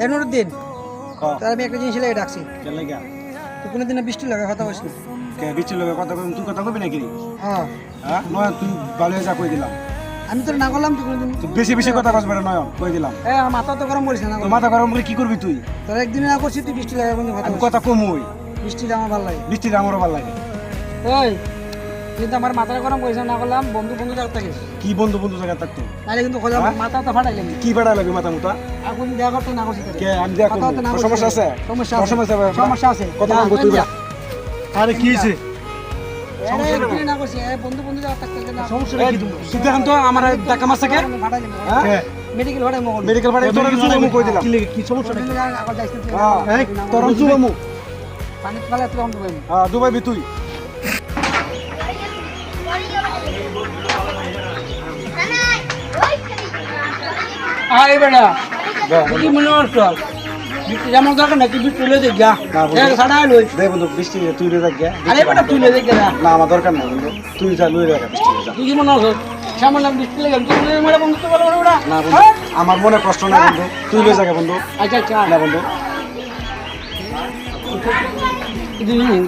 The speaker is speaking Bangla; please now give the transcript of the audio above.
নুরুদ্দিন ক তার আমি একটা জিনিস লাগে ডাকছি কেন লাগা তুই কোনোদিন বৃষ্টি লাগে কথা বলিস না কে বিচি লগে কথা কই তুই কথা কবি নাকি হ্যাঁ হ্যাঁ নয় তুই ভালো যা কই দিলাম আমি তোর না করলাম তুই কোনোদিন তুই বেশি বেশি কথা কস বেটা নয় কই দিলাম আমার মাথা তো গরম করিস না তোর মাথা গরম করে কি করবি তুই তোর একদিন না করছি তুই বৃষ্টি লাগে কিন্তু কথা আমি বলিস কথা কমই বৃষ্টিটা আমার ভালো লাগে বৃষ্টির আমারও ভালো লাগে ওই কিন্তু আমার মাথা গরম করিস না করলাম বন্ধু বন্ধু যাও থাকিস কি বন্ধু বন্ধু জায়গা থাকতো তাহলে কিন্তু কথা মাথা তো ফাটাইলাম কি বেড়া লাগবে মাথা মুতা এখন দেখা করতে না করছি তোরে। কে আমি দেখ কথা তো না করছি সমস্যা আছে তোরে। সমস্যা তোর আছে সমস্যা হবে? সমস্যা আছে কথা যা, বলবো তুই যা। আরে কি হইছে সমস্যা আরে, নেই। একদিন না করছি বন্ধু বন্ধু যাও থাকতে না সমস্যা কি তুমি তুই দেখান তো আমার টাকা মারছে কে ফাটাইলাম হ্যাঁ মেডিকেল ভাড়াই মগল মেডিকেল ভাড়া তোর চুমু কই দিলাম কি সমস্যা আগর যাইছ হ্যাঁ তোর চুমু পানি ফেলে তুই অন্ত পাইবি হ্যাঁ দুবাই বি তুই আই বেটা কি মনে হচ্ছে বিক্রি জামার দরকার নাকি তুই তুলে দে যা না, বন্ধু। সাড়া লই দে বন্ধু বৃষ্টি তুই রে যা আরে বেটা তুলে দে যা না আমার দরকার নাই বন্ধু তুই যা লই রাখা বৃষ্টি যা তুই কি মনে হচ্ছে সামনে লাগ ডিসপ্লে লাগাম তুই মেরে বন্ধু তো বলো বেটা না বন্ধু আমার মনে কষ্ট নাই বন্ধু তুই লই যা বন্ধু আচ্ছা আচ্ছা না বন্ধু তুই